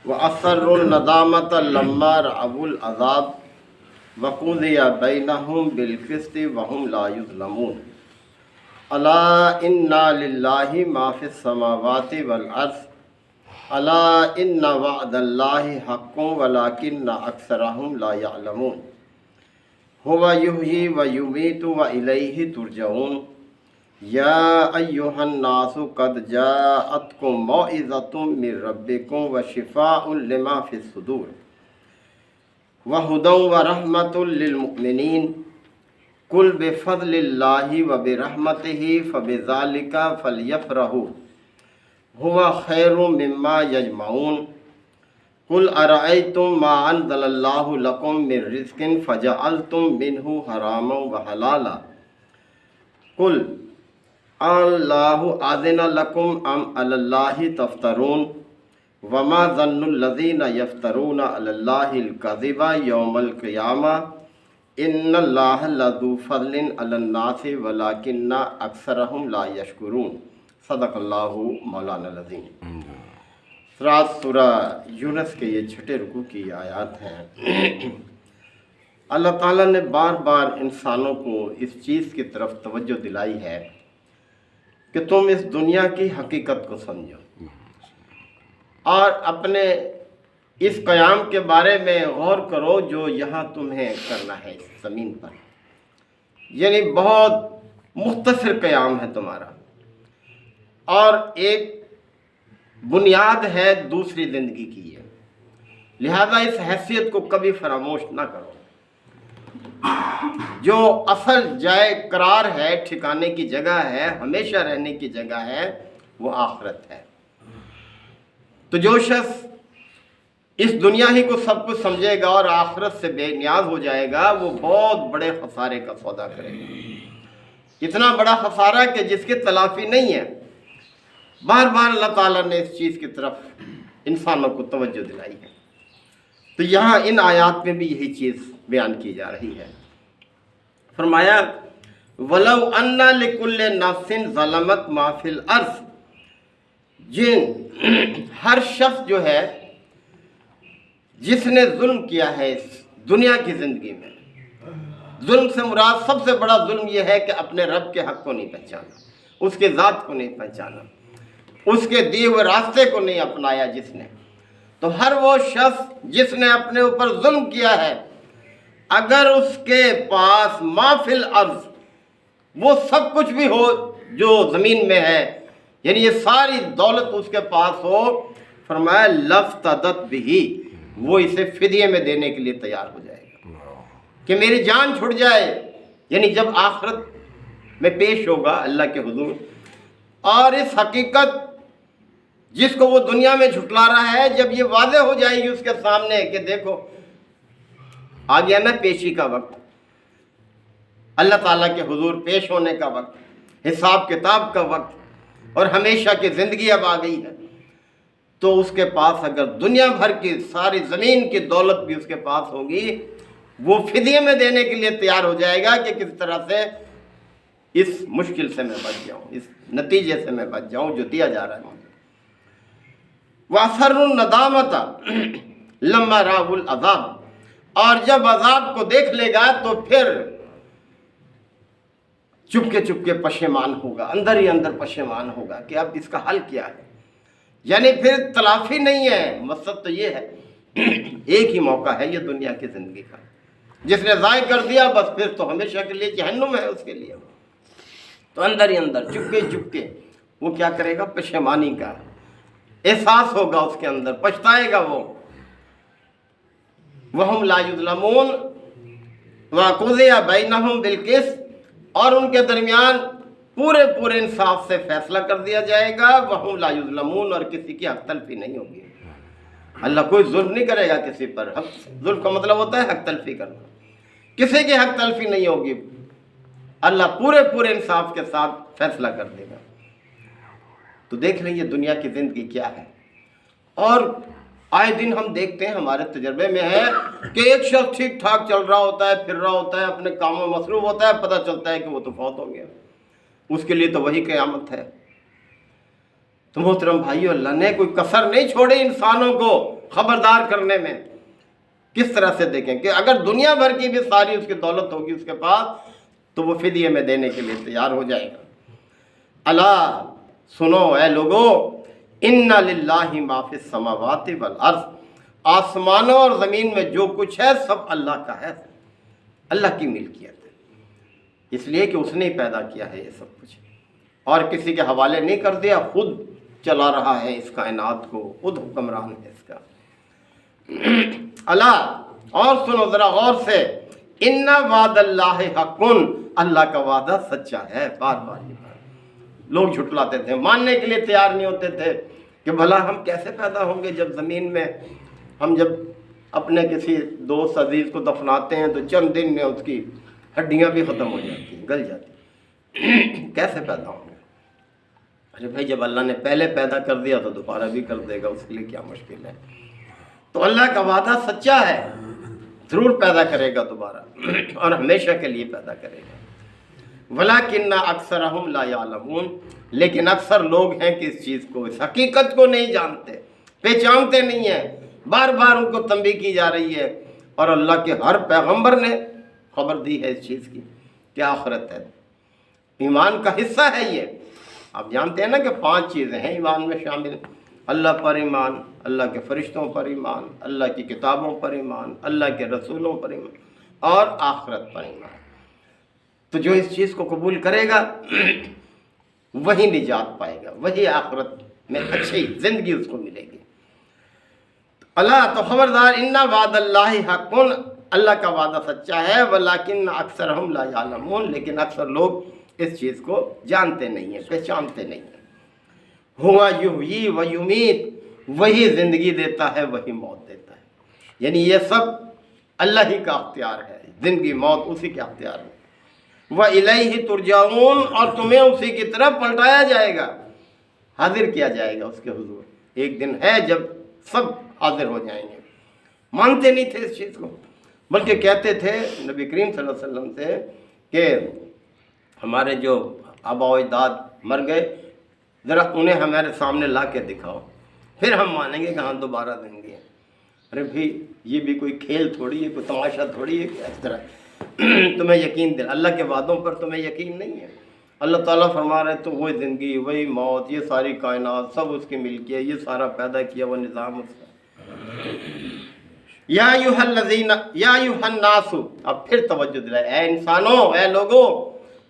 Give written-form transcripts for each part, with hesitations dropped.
وَأَسَرُّوا النَّدَامَةَ لَمَّا رَأَوُا الْعَذَابَ وَقُضِيَ بَيْنَهُم بِالْقِسْطِ وَهُمْ لَا يُظْلَمُونَ أَلَا إِنَّ لِلَّهِ مَا فِي السَّمَاوَاتِ وَالْأَرْضِ أَلَا إِنَّ وَعْدَ اللَّهِ حَقٌّ وَلَكِنَّ أَكْثَرَهُمْ لَا يَعْلَمُونَ هُوَ يُحْيِي وَيُمِيتُ وَإِلَيْهِ تُرْجَعُونَ يَا أَيُّهَا النَّاسُ قَدْ جَاءَتْكُم مَّوْعِظَةٌ مِّن رَّبِّكُمْ وَشِفَاءٌ لِّمَا فِي الصُّدُورِ وَهُدًى وَرَحْمَةٌ لِّلْمُؤْمِنِينَ قُلْ بِفَضْلِ اللَّهِ وَبِرَحْمَتِهِ فَبِذَلِكَ فَلْيَفْرَحُوا هُوَ خَيْرٌ مِّمَّا يَجْمَعُونَ قُلْ أَرَأَيْتُم مَّا أَنزَلَ اللَّهُ لَكُم مِّن رِّزْقٍ فَجَعَلْتُم مِّنْهُ حَرَامًا وَحَلَالًا قُلْ اللَّهُ أَذِنَ لَكُمْ أَمْ عَلَى اللَّهِ تَفْتَرُونَ وَمَا ظَنُّ الَّذِينَ يَفْتَرُونَ عَلَى اللَّهِ الْكَذِبَ يَوْمَ الْقِيَامَةِ إِنَّ اللَّهَ لَذُو فَضْلٍ عَلَى النَّاسِ وَلَكِنَّ أَكْثَرَهُمْ لَا يَشْكُرُونَ صدق اللہ مولانا العظیم۔ سورۃ سورہ یونس کے یہ چھٹے رکوع کی آیات ہیں۔ اللہ تعالیٰ نے بار بار انسانوں کو اس چیز کی طرف توجہ دلائی ہے کہ تم اس دنیا کی حقیقت کو سمجھو اور اپنے اس قیام کے بارے میں غور کرو جو یہاں تمہیں کرنا ہے اس زمین پر۔ یعنی بہت مختصر قیام ہے تمہارا، اور ایک بنیاد ہے دوسری زندگی کی ہے، لہذا اس حیثیت کو کبھی فراموش نہ کرو۔ جو اصل جائے قرار ہے، ٹھکانے کی جگہ ہے، ہمیشہ رہنے کی جگہ ہے، وہ آخرت ہے۔ تو جو شخص اس دنیا ہی کو سب کچھ سمجھے گا اور آخرت سے بے نیاز ہو جائے گا، وہ بہت بڑے خسارے کا سودا کرے گا، اتنا بڑا خسارہ کہ جس کی تلافی نہیں ہے۔ بار بار اللہ تعالیٰ نے اس چیز کی طرف انسانوں کو توجہ دلائی ہے۔ تو یہاں ان آیات میں بھی یہی چیز بیان کی جا رہی ہے۔ فرمایا وَلَوْ أَنَّ لِكُلِّ نَفْسٍ ظَلَمَتْ مَا فِي الْأَرْضِ، ہر شخص جو ہے جس نے ظلم کیا ہے اس دنیا کی زندگی میں، ظلم سے مراد سب سے بڑا ظلم یہ ہے کہ اپنے رب کے حق کو نہیں پہچانا، اس کے ذات کو نہیں پہچانا، اس کے دیے ہوئے راستے کو نہیں اپنایا جس نے۔ تو ہر وہ شخص جس نے اپنے اوپر ظلم کیا ہے، اگر اس کے پاس ما فی الارض، وہ سب کچھ بھی ہو جو زمین میں ہے، یعنی یہ ساری دولت اس کے پاس ہو، فرمایا لفتدت بہ، وہ اسے فدیے میں دینے کے لیے تیار ہو جائے گا کہ میری جان چھٹ جائے، یعنی جب آخرت میں پیش ہوگا اللہ کے حضور، اور اس حقیقت جس کو وہ دنیا میں جھٹلا رہا ہے، جب یہ واضح ہو جائے گی اس کے سامنے کہ دیکھو آ گیا نا پیشی کا وقت، اللہ تعالیٰ کے حضور پیش ہونے کا وقت، حساب کتاب کا وقت، اور ہمیشہ کی زندگی اب آ گئی ہے، تو اس کے پاس اگر دنیا بھر کی ساری زمین کی دولت بھی اس کے پاس ہوگی، وہ فدیے میں دینے کے لیے تیار ہو جائے گا کہ کس طرح سے اس مشکل سے میں بچ جاؤں، اس نتیجے سے میں بچ جاؤں جو دیا جا رہا ہے مجھے۔ وَأَسَرُّوا النَّدَامَةَ لَمَّا رَأَوُا الْعَذَابَ، اور جب عذاب کو دیکھ لے گا تو پھر چپکے چپکے پشیمان ہوگا، اندر ہی اندر پشیمان ہوگا کہ اب اس کا حل کیا ہے۔ یعنی پھر تلافی نہیں ہے، مقصد تو یہ ہے ایک ہی موقع ہے یہ دنیا کی زندگی کا، جس نے ضائع کر دیا بس پھر تو ہمیشہ کے لیے جہنم ہے اس کے لیے۔ تو اندر ہی اندر چپکے چپکے وہ کیا کرے گا، پشیمانی کا احساس ہوگا اس کے اندر، پچھتائے گا وہ۔ وَهُمْ لَا يُظْلَمُونَ وَقُضِيَ بَيْنَهُمْ بِالْقِسْطِ، اور ان کے درمیان پورے انصاف سے فیصلہ کر دیا جائے گا۔ وَهُمْ لَا يُظْلَمُونَ، اور کسی کی حق تلفی نہیں ہوگی۔ اللہ کوئی ظلم نہیں کرے گا کسی پر، ظلم کا مطلب ہوتا ہے حق تلفی کرنا، کسی کی حق تلفی نہیں ہوگی، اللہ پورے انصاف کے ساتھ فیصلہ کر دے گا۔ تو دیکھ لیں یہ دنیا کی زندگی کیا ہے، اور آئے دن ہم دیکھتے ہیں، ہمارے تجربے میں ہے کہ ایک شخص ٹھیک ٹھاک چل رہا ہوتا ہے، پھر رہا ہوتا ہے، اپنے کاموں میں مصروف ہوتا ہے، پتہ چلتا ہے کہ وہ تو فوت ہو گیا، اس کے لیے تو وہی قیامت ہے۔ تو محترم بھائیو، اللہ نے کوئی کسر نہیں چھوڑی انسانوں کو خبردار کرنے میں کس طرح سے دیکھیں کہ اگر دنیا بھر کی بھی ساری اس کی دولت ہوگی اس کے پاس تو وہ فدیے میں دینے کے لیے تیار ہو جائے گا۔ الا سنو اے لوگو، ان للہ ما فی السماوات والارض، آسمانوں اور زمین میں جو کچھ ہے سب اللہ کا ہے، اللہ کی ملکیت ہے، اس لیے کہ اس نے ہی پیدا کیا ہے یہ سب کچھ، اور کسی کے حوالے نہیں کر دیا، خود چلا رہا ہے اس کائنات کو، خود حکمران ہے اس کا۔ اللہ، اور سنو ذرا غور سے، ان وعد اللہ حق، اللہ کا وعدہ سچا ہے۔ بار بار یہ بات لوگ جھٹلاتے تھے، ماننے کے لیے تیار نہیں ہوتے تھے کہ بھلا ہم کیسے پیدا ہوں گے جب زمین میں ہم جب اپنے کسی دوست عزیز کو دفناتے ہیں تو چند دن میں اس کی ہڈیاں بھی ختم ہو جاتی ہیں، گل جاتی ہیں، کیسے پیدا ہوں گے؟ ارے بھائی جب اللہ نے پہلے پیدا کر دیا تو دوبارہ بھی کر دے گا، اس کے لیے کیا مشکل ہے؟ تو اللہ کا وعدہ سچا ہے، ضرور پیدا کرے گا دوبارہ، اور ہمیشہ کے لیے پیدا کرے گا۔ وَلَكِنَّ أَكْثَرَهُمْ لَا يَعْلَمُونَ، لیکن اکثر لوگ ہیں کہ اس چیز کو، اس حقیقت کو نہیں جانتے، پہچانتے نہیں ہیں۔ بار بار ان کو تنبیہ کی جا رہی ہے، اور اللہ کے ہر پیغمبر نے خبر دی ہے اس چیز کی کہ آخرت ہے، ایمان کا حصہ ہے یہ۔ آپ جانتے ہیں نا کہ 5 چیزیں ہیں ایمان میں شامل، اللہ پر ایمان، اللہ کے فرشتوں پر ایمان، اللہ کی کتابوں پر ایمان، اللہ کے رسولوں پر ایمان، اور آخرت پر ایمان۔ تو جو اس چیز کو قبول کرے گا وہی نجات پائے گا، وہی آخرت میں اچھی زندگی اس کو ملے گی۔ اللہ تو خبردار، ان وعد اللہ حق، اللہ کا وعدہ سچا ہے، ولیکن اکثرہم لا یعلمون، لیکن اکثر لوگ اس چیز کو جانتے نہیں ہیں، پہچانتے نہیں ہیں۔ ہوا یحیی و یمیت، وہی زندگی دیتا ہے وہی موت دیتا ہے، یعنی یہ سب اللہ ہی کا اختیار ہے، زندگی موت اسی کے اختیار ہے۔ وَإِلَيْهِ تُرْجَعُونَ، اور تمہیں اسی کی طرف پلٹایا جائے گا، حاضر کیا جائے گا اس کے حضور۔ ایک دن ہے جب سب حاضر ہو جائیں گے۔ مانتے نہیں تھے اس چیز کو، بلکہ کہتے تھے نبی کریم صلی اللہ علیہ وسلم سے کہ ہمارے جو آبا و اجداد مر گئے، ذرا انہیں ہمارے سامنے لا کے دکھاؤ، پھر ہم مانیں گے کہ ہاں دوبارہ زندگی ہے۔ ارے بھائی یہ بھی کوئی کھیل تھوڑی ہے، کوئی تماشا تھوڑی ہے کہ اس طرح تمہیں یقین دل، اللہ کے وعدوں پر تمہیں یقین نہیں ہے؟ اللہ تعالیٰ فرما رہے تو وہی زندگی، وہی موت، یہ ساری کائنات سب اس کی ملکی ہے، یہ سارا پیدا کیا وہ نظام اس کا۔ یا ایھا الذین، یا ایھا الناس، اب پھر توجہ دلائے، اے انسانوں، اے لوگوں،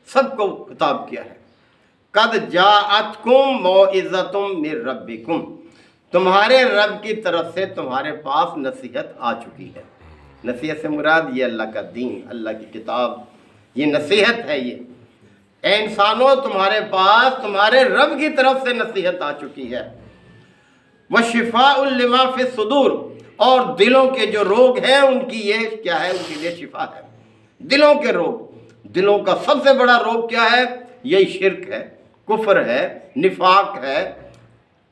سب کو خطاب کیا ہے۔ قد جاءتکم موعظۃ من ربکم، تمہارے رب کی طرف سے تمہارے پاس نصیحت آ چکی ہے۔ نصیحت سے مراد یہ اللہ کا دین، اللہ کی کتاب، یہ نصیحت ہے۔ یہ اے انسانوں، تمہارے پاس تمہارے رب کی طرف سے نصیحت آ چکی ہے۔ وَشِفَاءٌ لِمَا فِي الصُّدُورِ، اور دلوں کے جو روگ ہیں ان کی یہ کیا ہے، ان کے لیے شفا ہے۔ دلوں کے روگ، دلوں کا سب سے بڑا روگ کیا ہے؟ یہی شرک ہے، کفر ہے، نفاق ہے،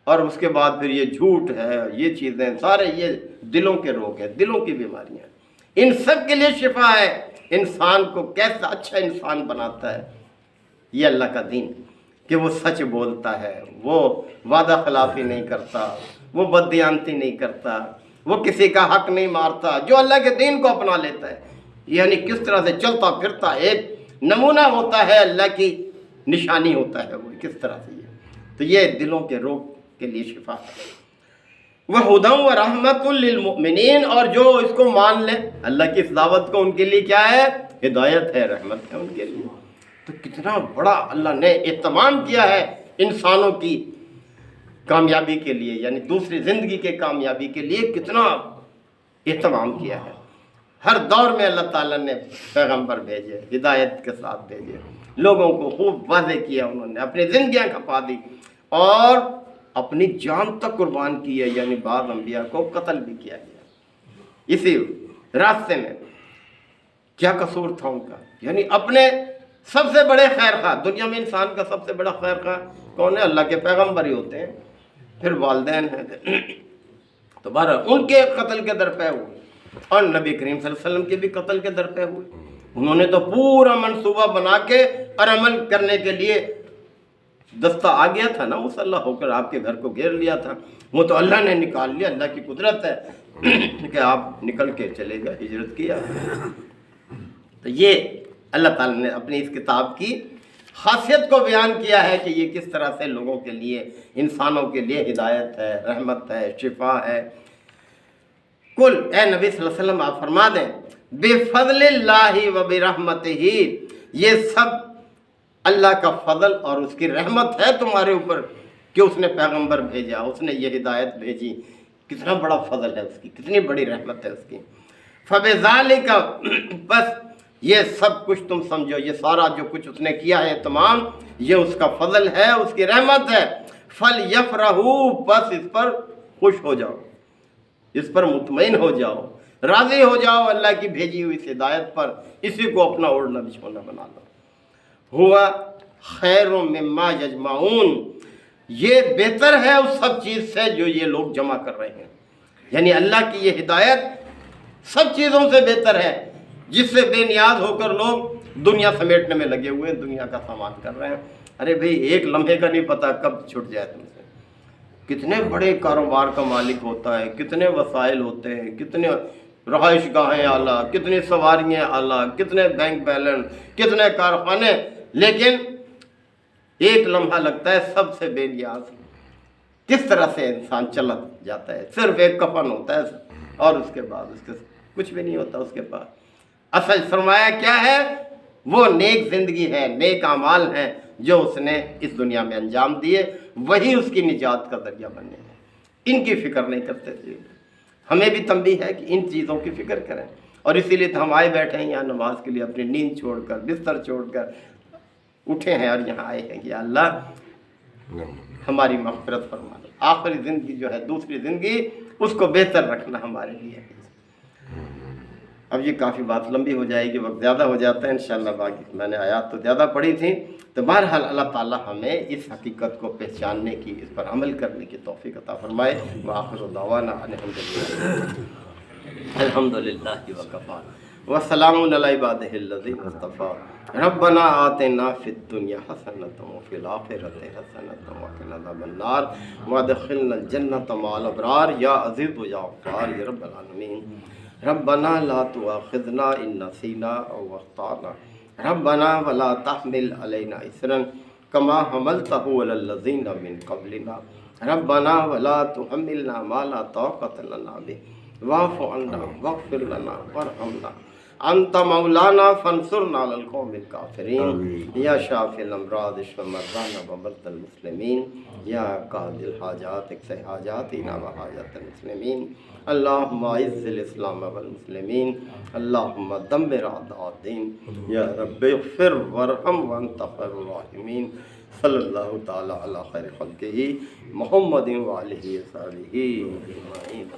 اور اس کے بعد پھر یہ جھوٹ ہے، یہ چیزیں سارے یہ دلوں کے روگ ہیں، دلوں کی بیماریاں۔ ان سب کے لیے شفا ہے۔ انسان کو کیسا اچھا انسان بناتا ہے یہ اللہ کا دین، کہ وہ سچ بولتا ہے، وہ وعدہ خلافی نہیں کرتا، وہ بددیانتی نہیں کرتا، وہ کسی کا حق نہیں مارتا، جو اللہ کے دین کو اپنا لیتا ہے، یعنی کس طرح سے چلتا پھرتا ایک نمونہ ہوتا ہے، اللہ کی نشانی ہوتا ہے وہ کس طرح سے۔ تو یہ دلوں کے روگ کے لیے شفا ہے۔ وَهُدًى وَرَحْمَةٌ لِّلْمُؤْمِنِينَ، اور جو اس کو مان لے اللہ کی اس دعوت کو، ان کے لیے کیا ہے؟ ہدایت ہے، رحمت ہے ان کے لیے۔ تو کتنا بڑا اللہ نے اہتمام کیا ہے انسانوں کی کامیابی کے لیے، یعنی دوسری زندگی کے کامیابی کے لیے کتنا اہتمام کیا ہے۔ ہر دور میں اللہ تعالیٰ نے پیغمبر بھیجے، ہدایت کے ساتھ بھیجے، لوگوں کو خوب واضح کیا، انہوں نے اپنی زندگیاں کھپا دی اور اپنی جان تک قربان کی ہے، یعنی بعض انبیاء کو قتل بھی کیا گیا اسی راستے میں۔ کیا قصور تھا ان کا؟ یعنی اپنے سب سے بڑے خیر خواہ، دنیا میں انسان کا سب سے بڑا خیر خواہ کون ہے؟ اللہ کے پیغمبر ہی ہوتے ہیں، پھر والدین ہیں، تو بہرحال ان کے قتل کے درپے ہوئے، اور نبی کریم صلی اللہ علیہ وسلم کے بھی قتل کے درپے ہوئے۔ انہوں نے تو پورا منصوبہ بنا کے اور عمل کرنے کے لیے دستہ آ گیا تھا نا، مسلح ہو کر آپ کے گھر کو گھیر لیا تھا، وہ تو اللہ نے نکال لیا، اللہ کی قدرت ہے کہ آپ نکل کے چلے گئے، ہجرت کیا۔ تو یہ اللہ تعالیٰ نے اپنی اس کتاب کی خاصیت کو بیان کیا ہے کہ یہ کس طرح سے لوگوں کے لیے، انسانوں کے لیے ہدایت ہے، رحمت ہے، شفا ہے۔ کل اے نبی صلی اللہ علیہ وسلم آپ فرما دیں بفضل اللہ و برحمتہ، یہ سب اللہ کا فضل اور اس کی رحمت ہے تمہارے اوپر کہ اس نے پیغمبر بھیجا، اس نے یہ ہدایت بھیجی، کتنا بڑا فضل ہے اس کی، کتنی بڑی رحمت ہے اس کی۔ فبذالک، بس یہ سب کچھ تم سمجھو، یہ سارا جو کچھ اس نے کیا ہے تمام، یہ اس کا فضل ہے، اس کی رحمت ہے۔ فلیفرحوا، بس اس پر خوش ہو جاؤ، اس پر مطمئن ہو جاؤ، راضی ہو جاؤ اللہ کی بھیجی ہوئی اس ہدایت پر، اسی کو اپنا اوڑھنا بچھونا بنا لو۔ ہوا خیر مما یجمعون، یہ بہتر ہے اس سب چیز سے جو یہ لوگ جمع کر رہے ہیں، یعنی اللہ کی یہ ہدایت سب چیزوں سے بہتر ہے جس سے بے نیاز ہو کر لوگ دنیا سمیٹنے میں لگے ہوئے ہیں، دنیا کا سامان کر رہے ہیں۔ ارے بھئی ایک لمحے کا نہیں پتہ کب چھٹ جائے تم سے۔ کتنے بڑے کاروبار کا مالک ہوتا ہے، کتنے وسائل ہوتے ہیں، کتنے رہائش گاہیں اعلیٰ، کتنی سواریاں اعلیٰ، کتنے بینک بیلنس، کتنے کارخانے، لیکن ایک لمحہ لگتا ہے سب سے بے نیاز۔ کس طرح سے انسان چلا جاتا ہے، صرف ایک کفن ہوتا ہے اور اس کے بعد اس کے کچھ بھی نہیں ہوتا اس کے پاس۔ اصل سرمایہ کیا ہے؟ وہ نیک زندگی ہے، نیک اعمال ہیں جو اس نے اس دنیا میں انجام دیے، وہی اس کی نجات کا ذریعہ بنے ہیں۔ ان کی فکر نہیں کرتے تھے۔ ہمیں بھی تنبیہ ہے کہ ان چیزوں کی فکر کریں، اور اسی لیے تو ہم آئے بیٹھے ہیں یہاں نماز کے لیے، اپنی نیند چھوڑ کر، بستر چھوڑ کر اٹھے ہیں اور یہاں آئے ہیں کہ اللہ ہماری مغفرت فرما دو۔ آخری زندگی جو ہے، دوسری زندگی، اس کو بہتر رکھنا ہمارے لیے ہے۔ اب یہ کافی بات لمبی ہو جائے گی، وقت زیادہ ہو جاتا ہے انشاءاللہ، باقی میں نے آیات تو زیادہ پڑھی تھیں، تو بہرحال اللہ تعالیٰ ہمیں اس حقیقت کو پہچاننے کی، اس پر عمل کرنے کی توفیق عطا فرمائے۔ وآخر دعوانا الحمدللہ وکفیٰ وسلام علی عبادہ الذین اصطفیٰ۔ ربنا آتنا فی الدنیا حسنۃ وفی الآخرۃ حسنۃ وقنا عذاب النار وادخلنا الجنۃ مع الابرار یا عزیز و یا غفار یا رب العالمین۔ ربنا لا تؤاخذنا ان نسینا او اخطأنا ربنا ولا تحمل علینا اصرا کما حملته علی الذین من قبلنا ربنا ولا تحملنا ما لا طاقة لنا به واعف عنا واغفر لنا وارحمنا انت مولانا فانصرنا علی القوم الکافرین۔ یا شافی الامراض اشف مرضانا ومرضى المسلمین، یا قاضی الحاجات اقض حاجاتنا وحاجات المسلمین۔ اللہم اعز الاسلام والمسلمین، اللہم دمر اعداء الدین، یا رب اغفر وارحم وانت خیر الراحمین۔ صلی اللہ تعالی علی خیر خلقہ محمد وآلہ وصحبہ اجمعین۔